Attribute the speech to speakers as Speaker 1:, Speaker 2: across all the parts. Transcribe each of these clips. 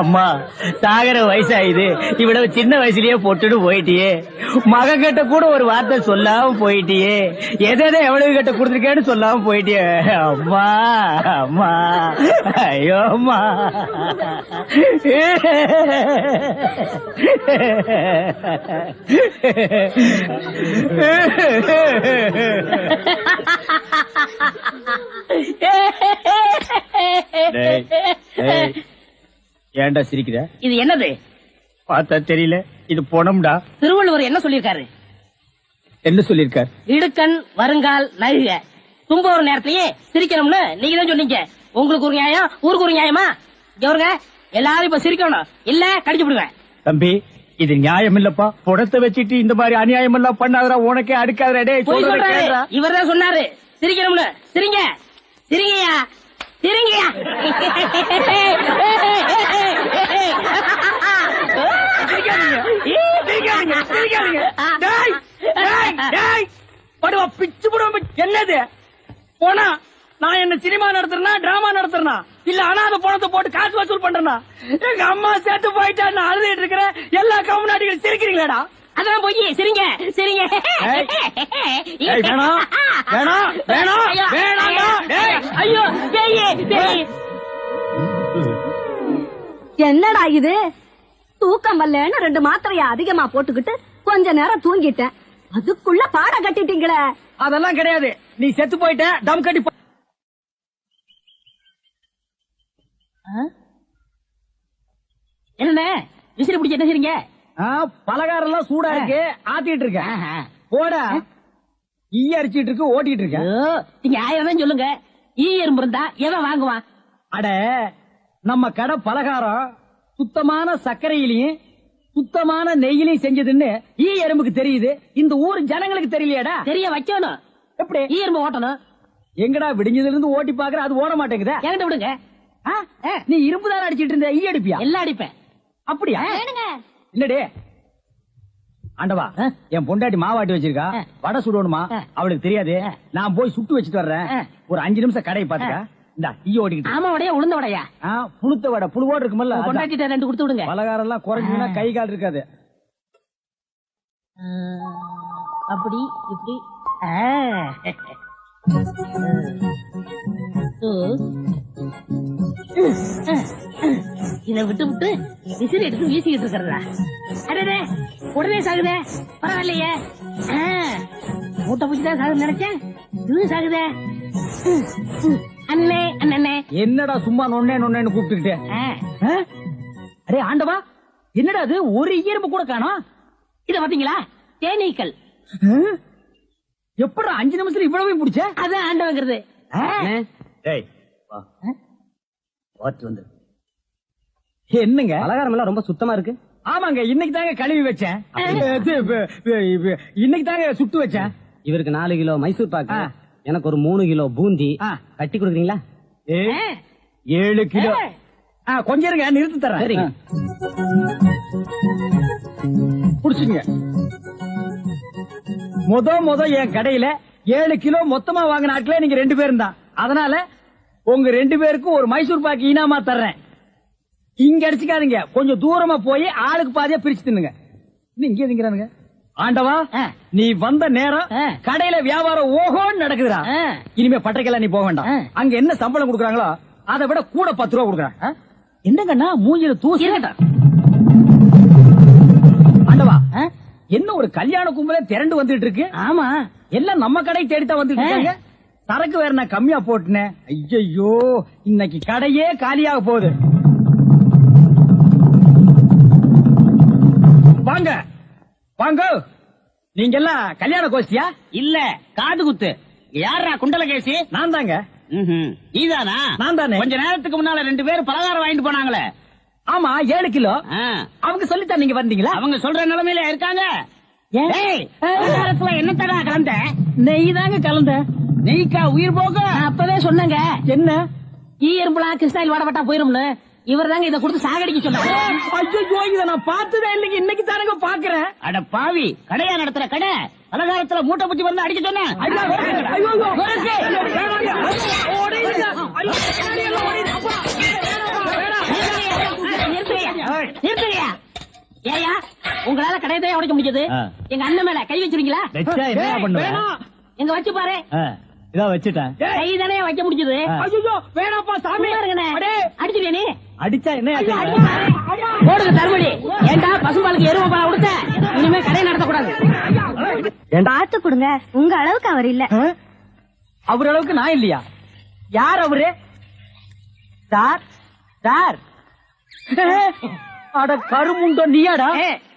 Speaker 1: அம்மா சாகர வயசாயுது, இவ்வளவு சின்ன வயசுலயே பொட்டுட்டு போயிட்டியே. மகன் கிட்ட கூட ஒரு வார்த்தை சொல்லாம போயிட்டியே. எதை எவ்வளவு கிட்ட கொடுத்துருக்கேன்னு சொல்லாம போயிட்டியே. அம்மா அம்மா, ஐயோ அம்மா. ஏன்டா சிரிக்கிற?
Speaker 2: இது என்னது?
Speaker 1: பார்த்தா தெரியல, இது பொணம்டா.
Speaker 2: திருவள்ளுவர் என்ன சொல்லிருக்காரு?
Speaker 1: என்ன சொல்லிருக்காரு?
Speaker 2: இடுக்கண் வருங்கால் நழுக தும்ப ஒரு நேரத்திலேயே சிரிக்கணும்னு நீங்க தான் சொன்னீங்க. உங்களுக்கு ஒரு நியாயம், ஊருக்கு ஒரு நியாயமா? இவருங்க எல்லாரும் இப்ப சிரிக்கணும், இல்ல கடிச்சு விடுவேன்.
Speaker 1: தம்பி, இது நியாயம் இல்லப்பா. புடத்தை வச்சுட்டு இந்த மாதிரி அநியாயம் எல்லாம் பண்ணாதரா, உனக்கே அடுக்காதரா.
Speaker 2: இவர் தான் சொன்னாரு சிரிக்கணும்னு. சிரிங்க சிரிங்கயா சிரிங்கயா.
Speaker 1: பிச்சு போடுவோம். என்னது போனா? நான் என்ன சினிமா நடத்துறனா, டிராமா நடத்துறனா, இல்ல அனாதை பணத்தை போட்டு காசு வசூல் பண்றேனா? எங்க அம்மா சேர்த்து போயிட்டா நான் அழுதுட்டு இருக்கிறேன். எல்லா கம்முனாட்டிகளும் சிரிக்கிறீங்களாடா?
Speaker 2: அதான் போய் சிரிங்க சிரிங்க.
Speaker 1: வேணாம் வேணாம் வேணாம் வேணாம்.
Speaker 2: ஐயோ
Speaker 3: என்னடா இது? தூக்கம் வரலன்னு 2 மாத்திரைய அதிகமா போட்டுக்கிட்டு கொஞ்ச நேரம் தூங்கிட்டேன். அதுக்குள்ள பாட கட்டிட்டீங்களே.
Speaker 1: அதெல்லாம் கிடையாது, நீ செத்து போயிட்ட. தம் கட்டி
Speaker 2: என்ன விசிறி பிடிச்ச என்ன செய்றீங்க?
Speaker 1: பலகாரம் எல்லாம் சூடா இருக்கு, ஆத்திட்டு இருக்கேன். போட ஈ அரிச்சிட்டு இருக்கு, ஓட்டிட்டு இருக்கேன்.
Speaker 2: நீங்க 1000 தான் சொல்லுங்க. ஈ எறும்பு இருந்தா எவன் வாங்குவான்?
Speaker 1: அட, நம்ம கடை பலகாரம் சுத்தமான சர்க்கரையிலையும் சுத்தமான நெய்யிலையும் செஞ்சதுன்னு ஈ எறும்புக்கு தெரியுது. இந்த ஊர் ஜனங்களுக்கு தெரியலையாடா?
Speaker 2: தெரிய வைக்கணும்.
Speaker 1: எப்படி?
Speaker 2: ஈ எறும்பு ஓட்டணும்.
Speaker 1: எங்கடா விடிஞ்சதுல இருந்து ஓட்டி பாக்குற, அது ஓட மாட்டேங்குதா?
Speaker 2: என்கிட்ட விடுங்க.
Speaker 1: நீ இரும்பு தானே அடிச்சிட்டு இருந்த, ஈ அடிப்பியா?
Speaker 2: எல்லாம் அடிப்பேன்.
Speaker 1: அப்படியா? இல்லடே ஆண்டவா, என் பொண்டாட்டி மாவாட்டி வச்சிருக்கா, வடை சுடணுமா? அவளுக்கு தெரியாது. நான் போய் சுட்டு வச்சுட்டு வர்றேன். ஒரு 5 நிமிஷம் கடையை பாத்துக்க. இந்த ஈ ஓடிக்கிட்டு.
Speaker 2: ஆமா, வடையா உளுந்த வடையா?
Speaker 1: புழுத்த வடை, புழுவோடு இருக்குமல்ல.
Speaker 2: பொண்டாட்டிட்ட 2 கொடுத்து விடுங்க.
Speaker 1: பலகாரம் எல்லாம் குறைஞ்சுன்னா கை கால் இருக்காது.
Speaker 2: அப்படி இப்படி. இதை விட்டு விட்டு விசிறி எடுத்து வீசிக்கிட்டு இருக்கிறதா? அடே, உடனே சாகுதே. பரவாயில்லையே, மூட்டை பூச்சிதான் சாகுது நினைச்சேன். இது சாகுதே. அண்ணே அண்ணே,
Speaker 1: என்னடா சும்மா நொன்னே நொன்னேன்னு கூப்பிட்டுக்கிட்டே? அரே ஆண்டவா, என்னடா அது? ஒரு ஈரம்பு கூட காணோம்.
Speaker 2: இத பாத்தீங்களா? தேனீக்கள்.
Speaker 1: எப்படி 5 நிமிஷத்துல இவ்வளவு பிடிச்ச?
Speaker 2: அதான் ஆண்டவங்கிறது.
Speaker 1: என்னங்க பலகாரம் எல்லாம் ரொம்ப சுத்தமா இருக்கு? ஆமாங்க, இன்னைக்கு தாங்க கழுவி வச்சேன். இன்னைக்கு தாங்க சுட்டு வச்சேன்.
Speaker 4: இவருக்கு 4 கிலோ மைசூர் பாக்கு, எனக்கு ஒரு 3 கிலோ பூந்தி கட்டி கொடுக்குறீங்களா?
Speaker 1: 7 கிலோ. கொஞ்சம் இருங்க, நிறுத்தி தரேன்.
Speaker 4: சரிங்க.
Speaker 1: புடிச்சுங்க. முத என் கடையில 7 கிலோ மொத்தமா வாங்கின ஆட்களே நீங்க 2 பேரும் தான். அதனால உங்க 2 பேருக்கும் ஒரு மைசூர் பாக்கு இனாமா தர்றேன். இங்க அடிச்சுக்காதீங்க, கொஞ்சம் தூரமா போய் ஆளுக்கு பாதியா பிரிச்சு தின்னுங்க. இங்க திங்கிறானுங்க. ஆண்டவா, நீ வந்த நேரம் கடையில வியாபாரம் ஓஹோன்னு நடக்குதுடா. இனிமே பட்டறைக்கெல்லாம் நீ போக வேண்டாம். அங்க என்ன சம்பளம் கொடுக்குறாங்களோ அதை விட கூட 10 ரூபா கொடுக்குறாங்க. என்னங்கண்ணா மூஞ்சில தூசி? ஆண்டவா, என்ன ஒரு கல்யாண கும்பல திரண்டு வந்துட்டு இருக்கு?
Speaker 2: ஆமா,
Speaker 1: எல்லாம் நம்ம கடை தேடித்தான் வந்துட்டு இருக்காங்க. சரக்கு வேற நான் கம்மியா போட்டுனேன். ஐயோ, இன்னைக்கு கடையே காலியாக போகுது. வாங்க வாங்க, நீங்க எல்லாம் கல்யாண கோஷ்டியா?
Speaker 2: இல்ல, காது குத்து. யாரா குண்டல கேசி?
Speaker 1: நான் தாங்க.
Speaker 2: நீதானா?
Speaker 1: நான் தானே.
Speaker 2: கொஞ்ச நேரத்துக்கு முன்னால 2 பேரும் பலகாரம் வாங்கிட்டு போனாங்களே.
Speaker 1: ஆமா, 7 கிலோ. அவங்க சொல்லித்தான் நீங்க வந்தீங்களா?
Speaker 2: அவங்க சொல்ற நிலைமையில இருக்காங்க. என்னத்தடா கலந்த?
Speaker 1: நெய் தாங்க கலந்த.
Speaker 2: நெய்க்கா உயிர் போக? அப்பவே சொன்னங்க.
Speaker 1: என்ன?
Speaker 2: ஈ எறும்புலாம் கிருஷ்ணாயில் வாடப்பட்டா போயிரும்னு. இவர் தாங்க இதை கொடுத்து சாகடிக்க சொன்னாங்க.
Speaker 1: ஐயோ, இதை நான் பார்த்ததே இல்லைங்க, இன்னைக்கு தானங்க பாக்குறேன்.
Speaker 2: அட பாவி, கடையா நடத்துற கடை, பலகாரத்துல மூட்டை பூச்சி வந்து அடிக்க சொன்ன. தானே உடைக்க முடிஞ்சது.
Speaker 4: ஆ.
Speaker 2: எங்க அண்ணன் மேல கை வச்சிருக்கீங்களா?
Speaker 4: வச்சா என்ன
Speaker 1: ஏய்,
Speaker 4: பண்ணுவேன்?
Speaker 1: வேணாம்.
Speaker 2: எங்க வச்சு பாரு.
Speaker 4: இதோ வச்சுட்டேன்.
Speaker 2: கை தானே வைக்க முடிஞ்சது.
Speaker 4: ஆ.
Speaker 1: ஐயோ வேணாப்பா சாமி.
Speaker 2: சும்மா இருங்கண்ணே.
Speaker 1: அடே.
Speaker 2: அடிச்சுடியா நீ?
Speaker 4: அடிச்சா என்ன
Speaker 2: அடிச்சு
Speaker 4: ஆச்சு?
Speaker 2: பாரு. போடுங்க தர்மடி. ஏண்டா பசும்பாலுக்கு எருவ பால் கொடுத்த? இனிமே கடையை நடத்தக்கூடாது.
Speaker 3: பார்த்து கொடுங்க, உங்க அளவுக்கு அவர் இல்ல.
Speaker 1: அவர் அளவுக்கு நான் இல்லையா? யார் அவரு? Sir sir. அட கருமுண்டோ நீயாடா?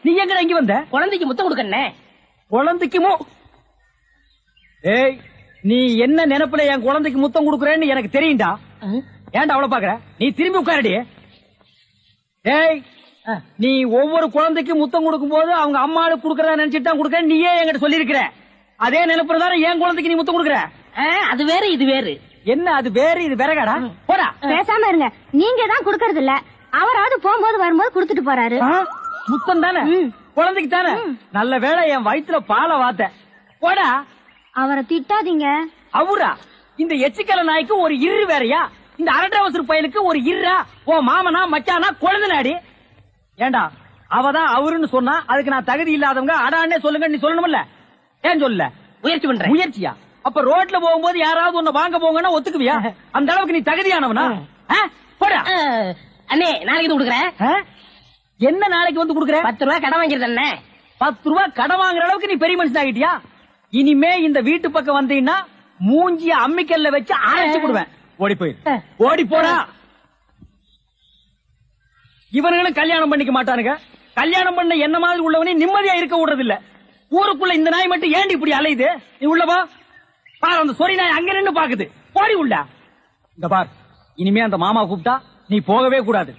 Speaker 1: நீ எங்கடா இங்க வந்த?
Speaker 2: குழந்தைக்கு முத்தம் கொடுக்கண்ணே.
Speaker 1: குழந்தைக்குமோ? ஏய், நீ என்ன நினைப்புல என் குழந்தைக்கு முத்தம் கொடுக்கறேன்னு எனக்கு தெரியும்டா. ஏன்டா அவ்வளவு பாக்குற? நீ திரும்பி உட்காரடி. ஏய், நீ ஒவ்வொரு குழந்தைக்கு முத்தம் கொடுக்கும் போது அவங்க அம்மாளுக்கு கொடுக்கறதா நினைச்சிட்டு தான் கொடுக்கறேன் நீயே என்கிட்ட சொல்லி இருக்கிற. அதே நினைப்புல தானே என் குழந்தைக்கு நீ முத்தம் கொடுக்கற.
Speaker 2: அது வேற இது வேறு.
Speaker 1: என்ன அது வேறு இது வேறகாடா? போடா.
Speaker 3: பேசாம இருங்க, நீங்க தான் குடுக்கறது இல்ல. அவராவது போகும்போது வரும்போது குடுத்துட்டு போறாரு.
Speaker 1: முத்தம் தானே குழந்தைக்கு தானே. நல்ல வேளை என் வயித்துல பாலை வாத்த. போடா.
Speaker 3: அவரை திட்டாதீங்க.
Speaker 1: அவரா? இந்த எச்சிக்கல நாய்க்கு ஒரு இரு வேறயா? இந்த அரட்டவசர் பயலுக்கு ஒரு இருரா? ஓ மாமனா மச்சானா குழந்தை நாடி. ஏண்டா அவதான் அவருன்னு சொன்னா அதுக்கு நான் தகுதி இல்லாதவங்க அடான்னே சொல்லுங்க நீ சொல்லணும்ல. ஏன் சொல்ல?
Speaker 2: முயற்சி பண்றேன்.
Speaker 1: முயற்சியா? அப்ப ரோட்ல போகும்போது யாராவது உன்னை வாங்க போங்கன்னா ஒத்துக்குவியா? அந்த அளவுக்கு நீ தகுதியானவனா? போடா.
Speaker 2: அண்ணே நாளைக்கு இது கொடுக்குறேன்.
Speaker 1: என்ன நாளைக்கு வந்து கொடுக்குற?
Speaker 2: 10 ரூபாய் கடன் வாங்கிருந்தேன் அண்ணே.
Speaker 1: 10 ரூபாய் கடன் வாங்குற அளவுக்கு நீ பெரிய மனுஷன் ஆகிட்டியா? இனிமே இந்த வீட்டு பக்கம் வந்தீங்கன்னா மூஞ்சிய அம்மிக்கல்ல வச்சு அரைச்சு விடுவேன். ஓடி போயிரு. ஓடி போடா. இவனுங்களும் கல்யாணம் பண்ணிக்க மாட்டானுங்க. கல்யாணம் பண்ண என்ன மாதிரி உள்ளவனே நிம்மதியா இருக்க விடுறது இல்ல. ஊருக்குள்ள இந்த நாய் மட்டும் ஏண்டி இப்படி அலையுது? நீ உள்ளவா பாரு. அந்த சொறி நாய் அங்க நின்னு பாக்குது. போடி உள்ள. இந்த பார், இனிமே அந்த மாமா கூப்பிட்டா நீ போகவே கூடாது.